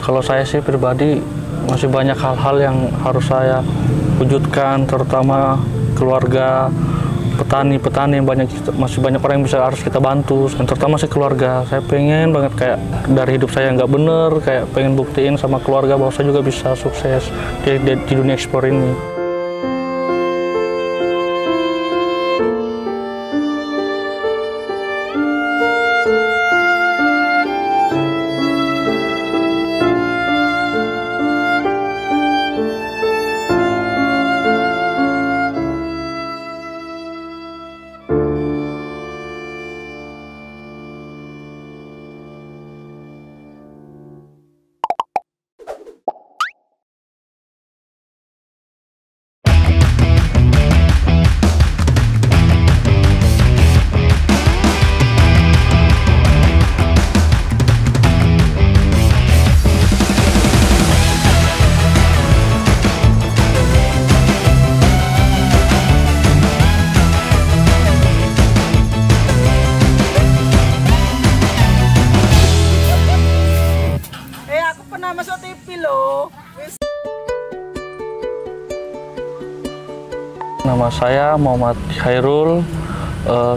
Kalau saya sih pribadi masih banyak hal-hal yang harus saya wujudkan, terutama keluarga, petani yang masih banyak orang yang harus kita bantu, dan terutama sih keluarga. Saya pengen banget kayak dari hidup saya nggak bener, kayak pengen buktiin sama keluarga bahwa saya juga bisa sukses di dunia ekspor ini. Masuk TV loh. Nama saya Muhammad Khairul,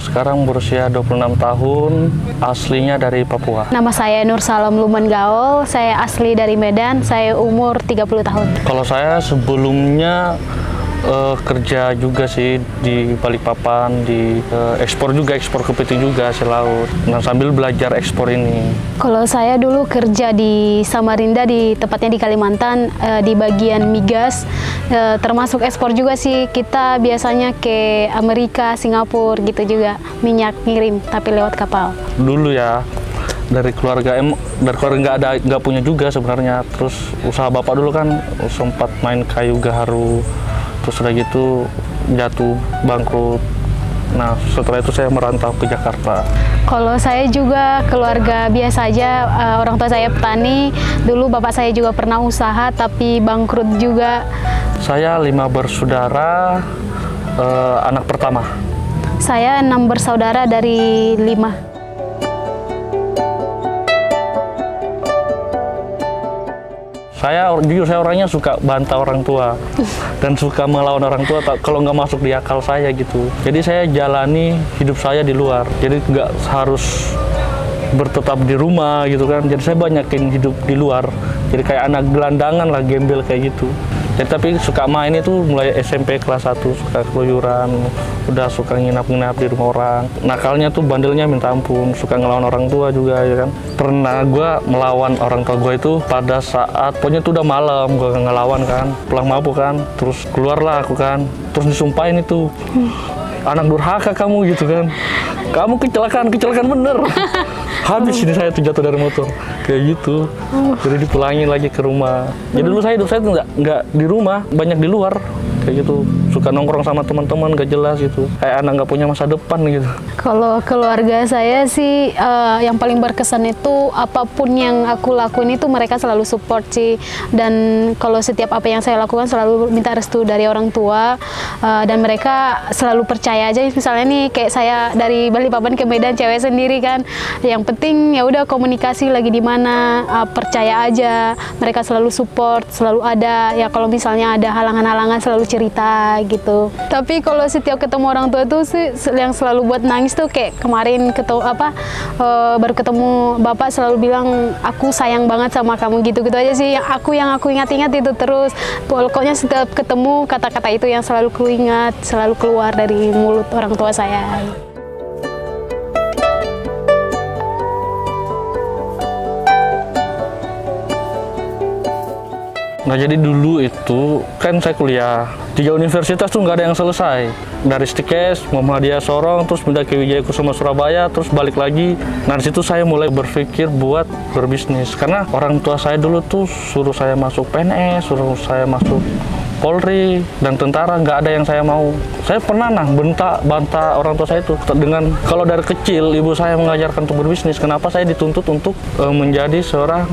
sekarang berusia 26 tahun, aslinya dari Papua. Nama saya Nur Salam Luman Gaul, saya asli dari Medan, saya umur 30 tahun. Kalau saya sebelumnya kerja juga sih di Balikpapan, di ekspor kepiting juga hasil laut. Nah, sambil belajar ekspor ini. Kalau saya dulu kerja di Samarinda, tepatnya di Kalimantan, di bagian migas, termasuk ekspor juga sih. Kita biasanya ke Amerika, Singapura gitu juga, minyak ngirim tapi lewat kapal. Dulu ya, dari keluarga nggak punya juga sebenarnya. Terus usaha bapak dulu kan sempat main kayu gaharu. Terus udah gitu jatuh bangkrut. Nah, setelah itu saya merantau ke Jakarta. Kalau saya juga keluarga biasa aja, orang tua saya petani. Dulu bapak saya juga pernah usaha tapi bangkrut juga. Saya 5 bersaudara, anak pertama. Saya 6 bersaudara dari 5. Jujur saya orangnya suka bantah orang tua dan suka melawan orang tua kalau nggak masuk di akal saya gitu. Jadi saya jalani hidup saya di luar. Jadi nggak harus bertetap di rumah gitu kan. Jadi saya banyakin hidup di luar. Jadi kayak anak gelandangan lah, gembel kayak gitu. Jadi tapi suka main itu mulai SMP kelas 1, suka keluyuran, udah suka nginap-nginap di rumah orang. Nakalnya tuh bandelnya minta ampun, suka ngelawan orang tua juga ya kan. Pernah gue melawan orang tua gue itu pada saat, pokoknya tuh udah malam, gue ngelawan kan, pulang mabuk kan, terus keluarlah aku kan, terus disumpahin itu, anak durhaka kamu gitu kan, kamu kecelakaan bener. Habis ini saya tuh jatuh dari motor kayak gitu. Jadi dipulangin lagi ke rumah. Jadi dulu hidup saya tuh nggak di rumah, banyak di luar kayak gitu. Suka nongkrong sama teman-teman gak jelas gitu, kayak anak nggak punya masa depan gitu. Kalau keluarga saya sih yang paling berkesan itu apapun yang aku lakuin itu mereka selalu support sih. Dan kalau setiap apa yang saya lakukan selalu minta restu dari orang tua, dan mereka selalu percaya aja. Misalnya nih kayak saya dari Balikpapan ke Medan cewek sendiri kan, yang penting ya udah komunikasi lagi di mana, percaya aja. Mereka selalu support, selalu ada ya, kalau misalnya ada halangan-halangan selalu cerita gitu. Tapi kalau setiap ketemu orang tua tuh sih yang selalu buat nangis tuh kayak kemarin baru ketemu bapak selalu bilang aku sayang banget sama kamu, gitu-gitu aja sih yang aku ingat-ingat itu terus. Pokoknya setiap ketemu kata-kata itu yang selalu kuingat, selalu keluar dari mulut orang tua saya. Nah, jadi dulu itu kan saya kuliah 3 universitas tuh nggak ada yang selesai. Dari Stikes, Muhammadiyah Sorong, terus pindah ke Wijaya Kusuma Surabaya, terus balik lagi. Nah, di situ saya mulai berpikir buat berbisnis. Karena orang tua saya dulu tuh suruh saya masuk PNS, suruh saya masuk Polri dan tentara, nggak ada yang saya mau. Saya pernah bantah orang tua saya itu dengan kalau dari kecil ibu saya mengajarkan untuk berbisnis, kenapa saya dituntut untuk menjadi seorang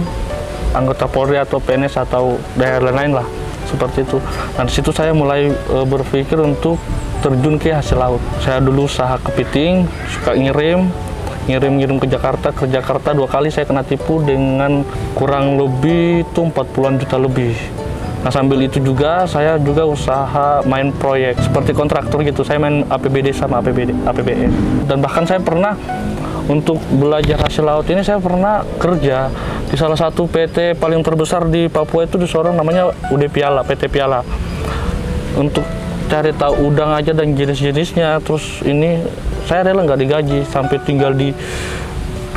anggota Polri atau PNS atau daerah lain lah, seperti itu. Nah, di situ saya mulai berpikir untuk terjun ke hasil laut. Saya dulu usaha kepiting, suka ngirim ngirim-ngirim ke Jakarta. Ke Jakarta 2 kali saya kena tipu dengan kurang lebih itu 40-an juta lebih. Nah, sambil itu juga saya juga usaha main proyek seperti kontraktor gitu. Saya main APBD sama APBN. Dan bahkan saya pernah untuk belajar hasil laut ini saya pernah kerja di salah satu PT paling terbesar di Papua itu di Sorong, namanya UD Piala, PT Piala. Untuk cari tahu udang aja dan jenis-jenisnya, terus ini saya rela nggak digaji sampai tinggal di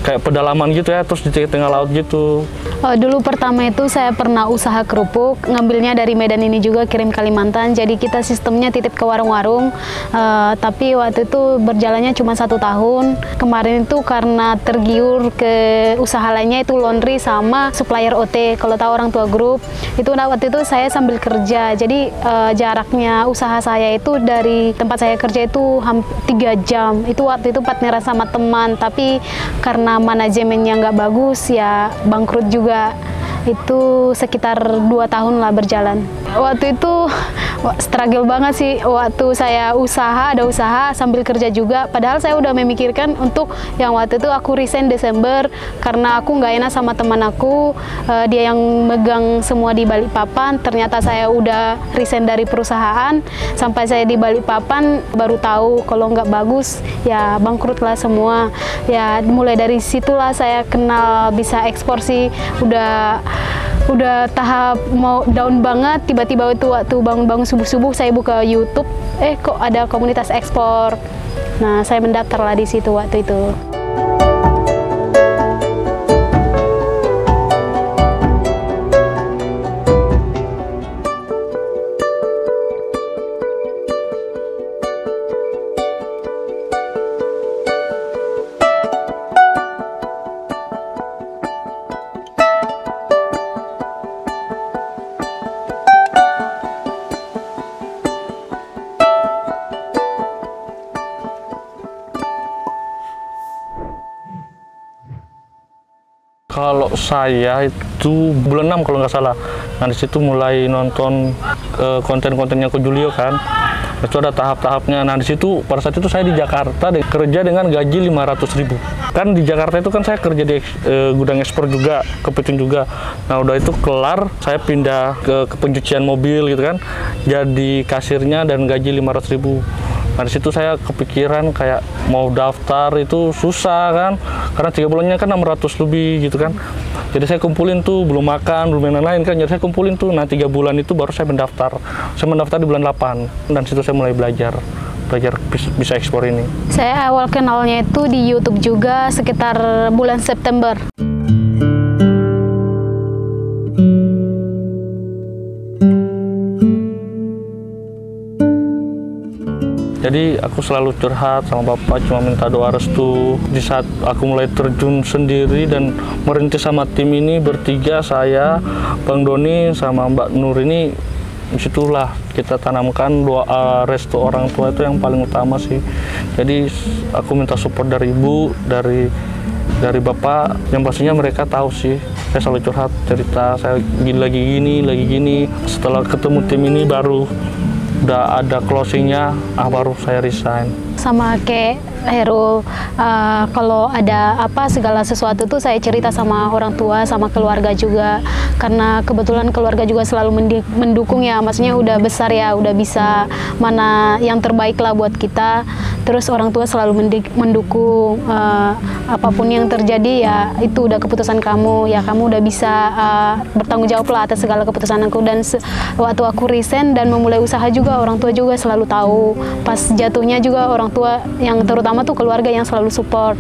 kayak pedalaman gitu ya, terus di tengah laut gitu. Dulu pertama itu saya pernah usaha kerupuk, ngambilnya dari Medan ini juga, kirim Kalimantan. Jadi kita sistemnya titip ke warung-warung, tapi waktu itu berjalannya cuma 1 tahun. Kemarin itu karena tergiur ke usaha lainnya, itu laundry sama supplier OT. Kalau tahu Orang Tua Group, itu waktu itu saya sambil kerja. Jadi jaraknya usaha saya itu dari tempat saya kerja itu hampir 3 jam. Itu waktu itu partneran sama teman, tapi karena manajemennya nggak bagus ya bangkrut juga. Itu sekitar 2 tahun lah berjalan. Waktu itu struggle banget sih, waktu saya ada usaha sambil kerja juga. Padahal saya udah memikirkan untuk yang waktu itu aku resign Desember karena aku nggak enak sama teman aku, dia yang megang semua di Balikpapan. Ternyata saya udah resign dari perusahaan, sampai saya di Balikpapan baru tahu kalau nggak bagus ya bangkrut lah semua. Ya mulai dari situlah saya kenal bisa ekspor sih. Udah tahap mau down banget, tiba-tiba itu waktu bangun-bangun subuh-subuh saya buka YouTube, kok ada komunitas ekspor. Nah, saya mendaftar lah di situ waktu itu. Kalau saya itu bulan 6 kalau nggak salah. Nah, di situ mulai nonton konten-kontennya Ko Julio kan. Itu ada tahap-tahapnya. Nah, di situ pada saat itu saya di Jakarta kerja dengan gaji 500.000. Kan di Jakarta itu kan saya kerja di gudang ekspor juga, kepiting juga. Nah, udah itu kelar, saya pindah ke pencucian mobil gitu kan. Jadi kasirnya dan gaji 500.000. Nah, di situ saya kepikiran kayak mau daftar itu susah kan, karena 3 bulannya kan 600 lebih gitu kan. Jadi saya kumpulin tuh, belum makan, belum lain-lain kan, jadi saya kumpulin tuh. Nah, 3 bulan itu baru saya mendaftar. Saya mendaftar di bulan 8, dan situ saya mulai belajar bisa ekspor ini. Saya awal kenalnya itu di YouTube juga sekitar bulan September. Jadi aku selalu curhat sama Bapak, cuma minta doa restu. Di saat aku mulai terjun sendiri dan merintis sama tim ini bertiga, saya, Bang Doni, sama Mbak Nur ini, disitulah kita tanamkan doa restu orang tua itu yang paling utama sih. Jadi aku minta support dari Ibu, dari Bapak, yang pastinya mereka tahu sih. Saya selalu curhat, cerita, saya lagi gini. Setelah ketemu tim ini baru udah ada closingnya, baru saya resign. Sama kayak Herul, kalau ada apa segala sesuatu tuh saya cerita sama orang tua, sama keluarga juga, karena kebetulan keluarga juga selalu mendukung ya, maksudnya udah besar ya, udah bisa mana yang terbaik lah buat kita. Terus orang tua selalu mendukung, apapun yang terjadi ya itu udah keputusan kamu, ya kamu udah bisa bertanggung jawab lah atas segala keputusan aku. Dan waktu aku resign dan memulai usaha juga, orang tua juga selalu tahu. Pas jatuhnya juga orang tua, yang terutama tuh keluarga yang selalu support.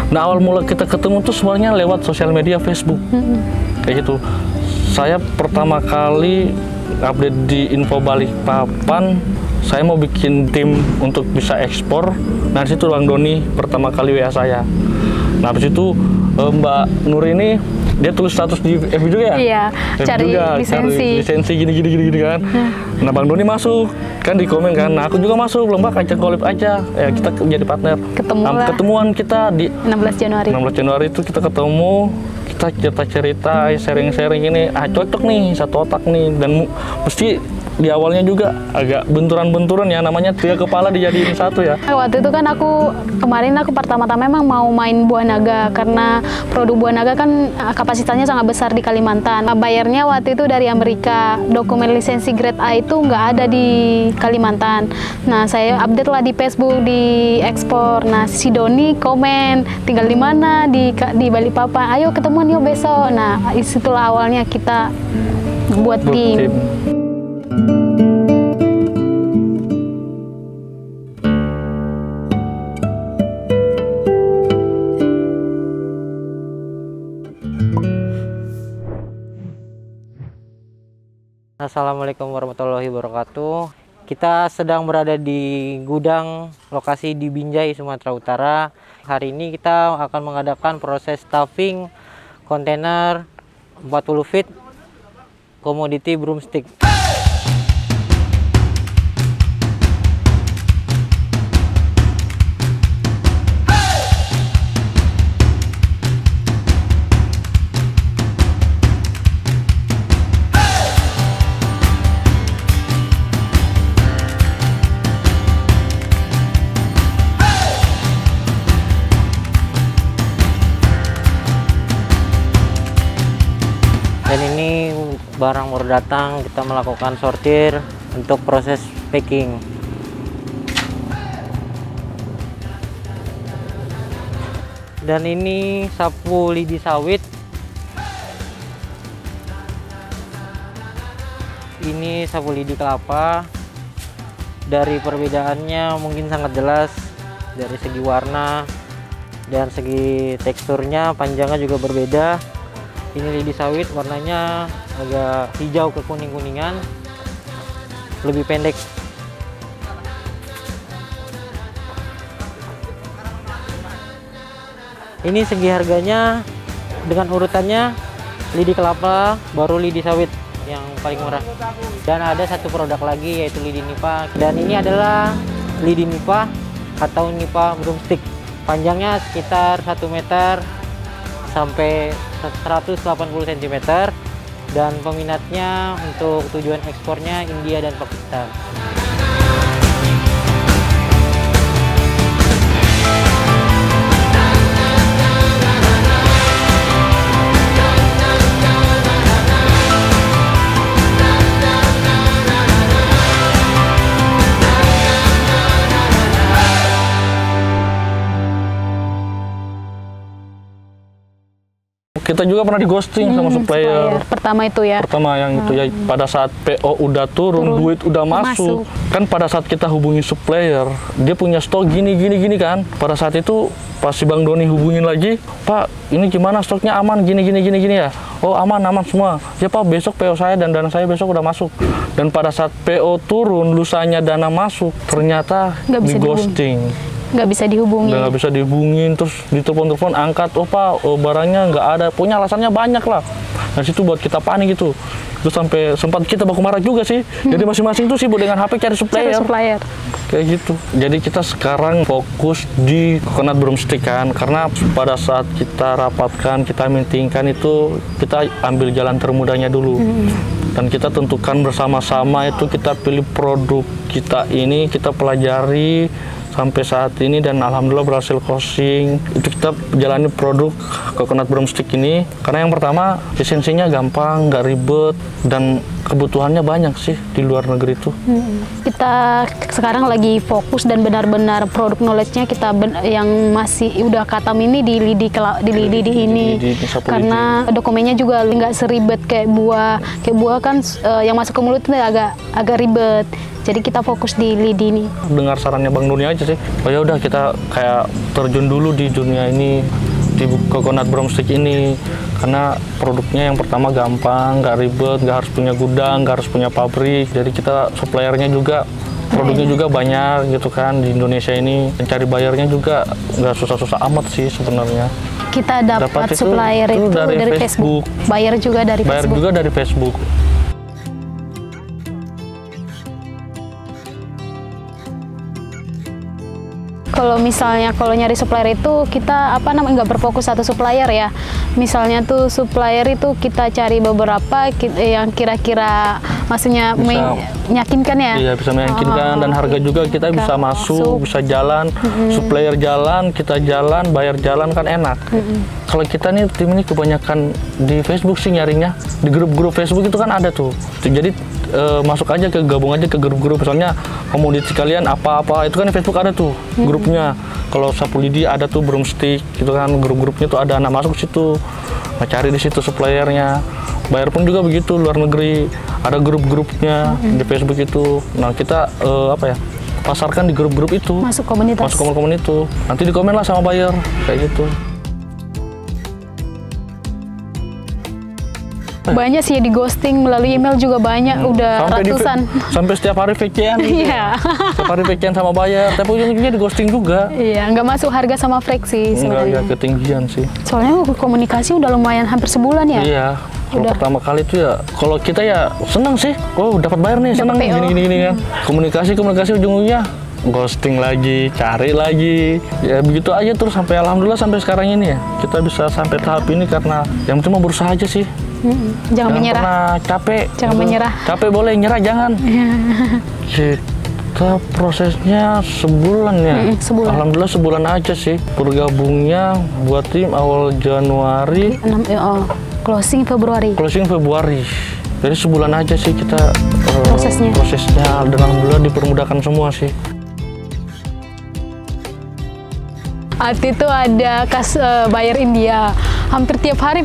Nah, awal mula kita ketemu tuh sebenarnya lewat sosial media Facebook, kayak gitu. Saya pertama kali update di Info Balikpapan, saya mau bikin tim untuk bisa ekspor. Nah, di situ Bang Doni pertama kali WA saya. Nah, habis itu Mbak Nur ini dia tulis status di FB juga ya? Iya, cari lisensi gini kan. Nah, Bang Doni masuk kan di komen kan. Nah, aku juga masuk, Mbak ajak collab aja. Ya, kita jadi partner. Ketemuan kita di 16 Januari. 16 Januari itu kita ketemu, kita cerita-cerita, sharing-sharing ini. Cocok nih, satu otak nih, dan mesti di awalnya juga agak benturan-benturan ya, namanya 3 kepala dijadiin satu ya. Waktu itu kan kemarin aku pertama-tama memang mau main buah naga karena produk buah naga kan kapasitasnya sangat besar di Kalimantan. Bayarnya waktu itu dari Amerika, dokumen lisensi grade A itu nggak ada di Kalimantan. Nah saya update lah di Facebook, di ekspor. Nah si Doni komen, tinggal di mana, di Balikpapan, ayo ketemuan yuk besok. Nah itulah awalnya kita buat tim. Assalamualaikum warahmatullahi wabarakatuh. Kita sedang berada di gudang lokasi di Binjai, Sumatera Utara. Hari ini kita akan mengadakan proses stuffing kontainer 40 feet komoditi broomstick. Dan ini barang baru datang, kita melakukan sortir untuk proses packing. Dan ini sapu lidi sawit. Ini sapu lidi kelapa. Dari perbedaannya mungkin sangat jelas dari segi warna dan segi teksturnya, panjangnya juga berbeda. Ini lidi sawit warnanya agak hijau ke kuning-kuningan, lebih pendek. Ini segi harganya dengan urutannya lidi kelapa, baru lidi sawit yang paling murah. Dan ada satu produk lagi yaitu lidi nipah. Dan ini adalah lidi nipah atau nipah broomstick. Panjangnya sekitar 1 meter sampai 180 cm, dan peminatnya untuk tujuan ekspornya India dan Pakistan. Kita juga pernah di ghosting sama supplier. Pertama itu ya. Pertama yang itu ya, pada saat PO udah turun, duit udah masuk. Kan pada saat kita hubungi supplier, dia punya stok gini kan. Pada saat itu pas si Bang Doni hubungin lagi, Pak, ini gimana stoknya, aman gini ya? Oh aman semua. Ya Pak, besok PO saya dan dana saya besok udah masuk. Dan pada saat PO turun, lusanya dana masuk, ternyata di ghosting. Nggak bisa dihubungin. Nggak bisa dihubungin, terus ditelepon angkat, oh Pak, barangnya nggak ada. Punya alasannya banyak lah. Nah situ buat kita panik gitu. Terus sampai sempat kita baku marah juga sih. Jadi masing-masing tuh sibuk dengan HP cari supplier. Kayak gitu. Jadi kita sekarang fokus di coconut broomstick kan. Karena pada saat kita rapatkan, kita meetingkan itu, kita ambil jalan termudahnya dulu. Dan kita tentukan bersama-sama itu, kita pilih produk kita ini, kita pelajari sampai saat ini, dan alhamdulillah berhasil closing. Itu kita jalani produk coconut broomstick ini karena yang pertama lisensinya gampang, nggak ribet, dan kebutuhannya banyak sih di luar negeri itu. Kita sekarang lagi fokus dan benar-benar produk knowledge-nya kita yang masih udah katam ini di lidi ini. Karena dokumennya juga nggak seribet kayak buah kan yang masuk ke mulut itu agak ribet. Jadi kita fokus di lidi ini. Dengar sarannya Bang Doni aja sih. Oh ya udah, kita kayak terjun dulu di dunia ini, di coconut broomstick ini, karena produknya yang pertama gampang, nggak ribet, nggak harus punya gudang, nggak harus punya pabrik. Jadi kita suppliernya juga, produknya juga banyak gitu kan di Indonesia ini. Mencari bayarnya juga nggak susah-susah amat sih sebenarnya. Kita dapat supplier itu dari Facebook. Bayar juga dari Facebook. kalau misalnya kalau nyari supplier itu kita nggak berfokus satu supplier ya. Misalnya tuh supplier itu kita cari beberapa yang kira-kira maksudnya meyakinkan ya. Iya, bisa meyakinkan dan harga juga kita bisa masuk, bisa jalan, supplier jalan, kita jalan, bayar jalan kan enak. Kalau kita nih tim ini kebanyakan di Facebook sih nyarinya, di grup-grup Facebook itu kan ada tuh. Jadi masuk aja gabung aja ke grup-grup, misalnya komoditi kalian apa-apa itu kan di Facebook ada tuh grupnya. Kalau sapu lidi ada tuh broomstick gitu kan, grup-grupnya tuh ada, anak masuk situ, nah, cari di situ suppliernya. Bayar pun juga begitu, luar negeri ada grup-grupnya di Facebook itu. Nah kita pasarkan di grup-grup itu, masuk komunitas itu, nanti di komen lah sama buyer kayak gitu. Banyak sih di ghosting melalui email juga banyak, udah sampai ratusan. Sampai setiap hari VCN gitu. Iya. Setiap hari VCN sama buyer, tapi ujung-ujungnya di ghosting juga. Iya, nggak masuk harga sama Frex sih sebenarnya. Enggak, ketinggian sih. Soalnya komunikasi udah lumayan hampir sebulan ya. Iya. Kalau pertama kali itu ya, kalau kita ya seneng sih, dapat bayar nih, seneng gini kan. Komunikasi ujung-ujungnya ghosting lagi, cari lagi, ya begitu aja terus sampai alhamdulillah sampai sekarang ini ya kita bisa sampai tahap ini karena yang penting mau berusaha aja sih. Jangan menyerah. Pernah capek. Jangan menyerah. Capek boleh, nyerah jangan. Kita prosesnya sebulan ya. Sebulan. Alhamdulillah sebulan aja sih. Bergabungnya buat tim awal Januari. Closing Februari. Jadi sebulan aja sih kita prosesnya dan alhamdulillah dipermudahkan semua sih. Arti itu ada buyer India. Hampir tiap hari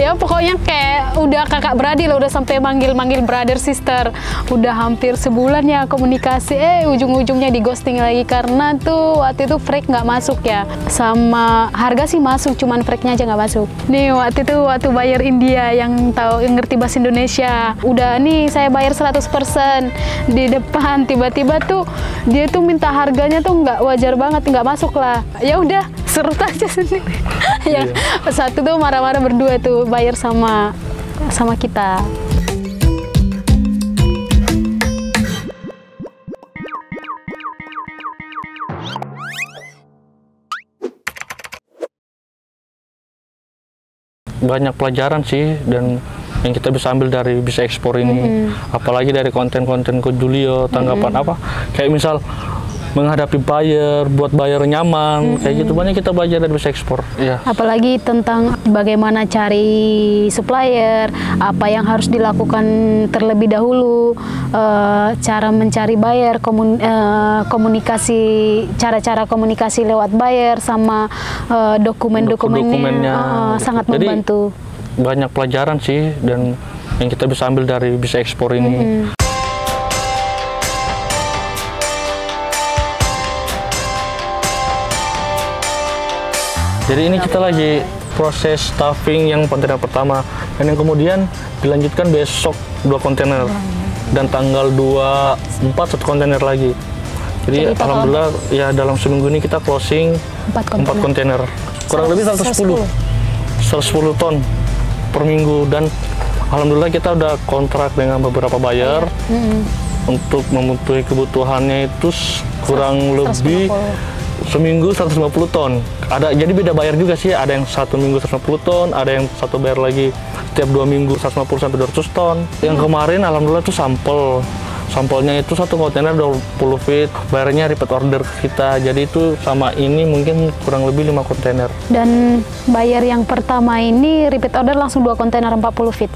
ya pokoknya kayak udah kakak beradik lah, udah sampai manggil brother sister. Udah hampir sebulan ya komunikasi, ujung-ujungnya di ghosting lagi karena tuh waktu itu Frex nggak masuk ya. Sama harga sih masuk, cuman Frexnya aja nggak masuk. Nih waktu buyer India yang ngerti bahasa Indonesia, udah nih saya bayar 100% di depan, tiba-tiba tuh dia tuh minta harganya tuh nggak wajar banget, nggak masuk lah. Ya udah serut aja sendiri. Ya, satu tuh marah-marah berdua tuh buyer sama kita. Banyak pelajaran sih dan yang kita bisa ambil dari bisa ekspor ini, apalagi dari konten-konten Ko Julio, tanggapan kayak misal menghadapi buyer, buat buyer nyaman, kayak gitu banyak kita belajar dari bisa ekspor. Iya. Apalagi tentang bagaimana cari supplier, apa yang harus dilakukan terlebih dahulu, cara mencari buyer, komunikasi, cara-cara komunikasi lewat buyer sama dokumen-dokumennya sangat membantu. Jadi, banyak pelajaran sih dan yang kita bisa ambil dari bisa ekspor ini. Jadi ini kita lagi proses stuffing yang kontainer pertama dan yang kemudian dilanjutkan besok 2 kontainer dan tanggal 24 1 kontainer lagi. Jadi alhamdulillah ya dalam seminggu ini kita closing 4 kontainer. Kurang lebih 110 ton per minggu dan alhamdulillah kita udah kontrak dengan beberapa buyer untuk memenuhi kebutuhannya itu kurang lebih seminggu 150 ton. Jadi beda bayar juga sih, ada yang 1 minggu 150 ton, ada yang satu bayar lagi setiap 2 minggu 150 sampai 200 ton. Yang kemarin alhamdulillah itu sampelnya itu 1 kontainer 20 feet, bayarnya repeat order ke kita. Jadi itu sama ini mungkin kurang lebih 5 kontainer. Dan bayar yang pertama ini repeat order langsung 2 kontainer 40 feet.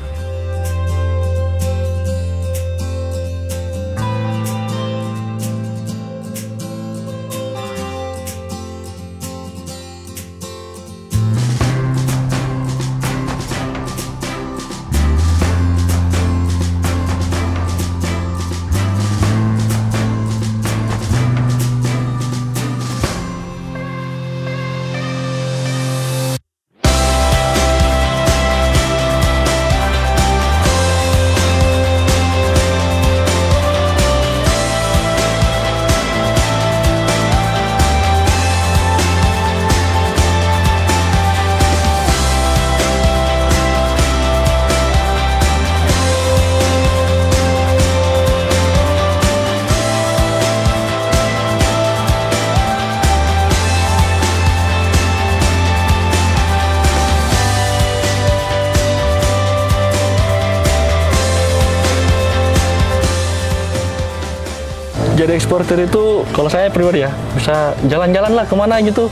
jadi eksportir itu kalau saya pribadi ya bisa jalan-jalan lah kemana gitu.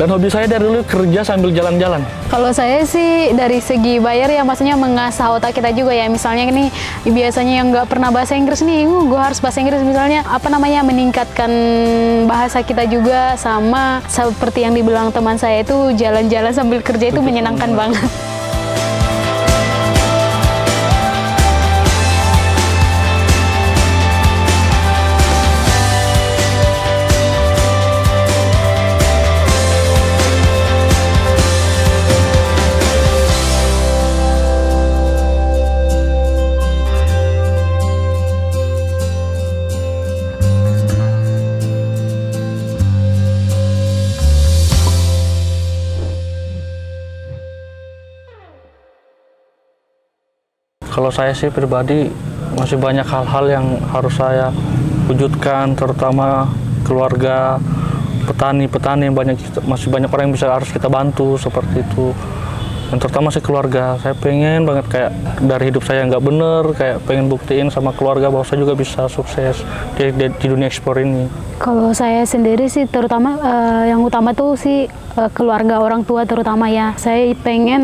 Dan hobi saya dari dulu kerja sambil jalan-jalan. Kalau saya sih dari segi bayar ya maksudnya mengasah otak kita juga ya. Misalnya nih biasanya yang nggak pernah bahasa Inggris nih, gue harus bahasa Inggris misalnya apa namanya meningkatkan bahasa kita juga, sama seperti yang dibilang teman saya itu jalan-jalan sambil kerja itu menyenangkan banget. Kalau saya sih pribadi masih banyak hal-hal yang harus saya wujudkan, terutama keluarga, petani yang masih banyak orang yang harus kita bantu seperti itu. Dan terutama sih keluarga, saya pengen banget kayak dari hidup saya nggak bener, kayak pengen buktiin sama keluarga bahwa saya juga bisa sukses di dunia ekspor ini. Kalau saya sendiri sih terutama yang utama tuh sih keluarga orang tua terutama ya. Saya pengen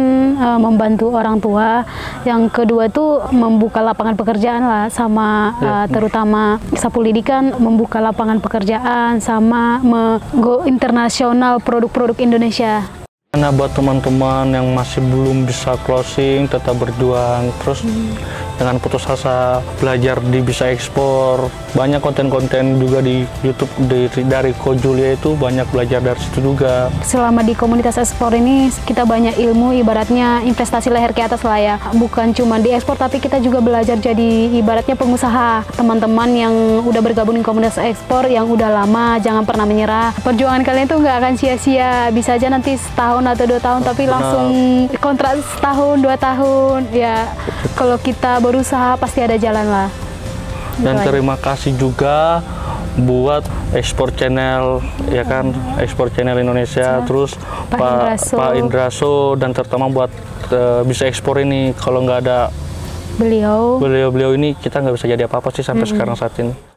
membantu orang tua. Yang kedua tuh membuka lapangan pekerjaan lah, sama terutama Sapu Lidi kan membuka lapangan pekerjaan sama go internasional produk-produk Indonesia. Karena buat teman-teman yang masih belum bisa closing, tetap berjuang, terus jangan putus asa, belajar di bisa ekspor. Banyak konten-konten juga di YouTube dari Ko Julia itu banyak belajar dari situ juga. Selama di komunitas ekspor ini kita banyak ilmu, ibaratnya investasi leher ke atas lah ya. Bukan cuma di ekspor tapi kita juga belajar jadi ibaratnya pengusaha. Teman-teman yang udah bergabung di komunitas ekspor yang udah lama, jangan pernah menyerah. Perjuangan kalian tuh nggak akan sia-sia. Bisa aja nanti setahun atau 2 tahun tapi langsung kontrak setahun 2 tahun ya. Kalau kita berusaha pasti ada jalan lah. Dan terima kasih juga buat Ekspor Channel ya kan, Ekspor Channel Indonesia, terus Pak Indraso, dan terutama buat bisa ekspor ini. Kalau nggak ada beliau ini kita nggak bisa jadi apa-apa sih sampai sekarang saat ini.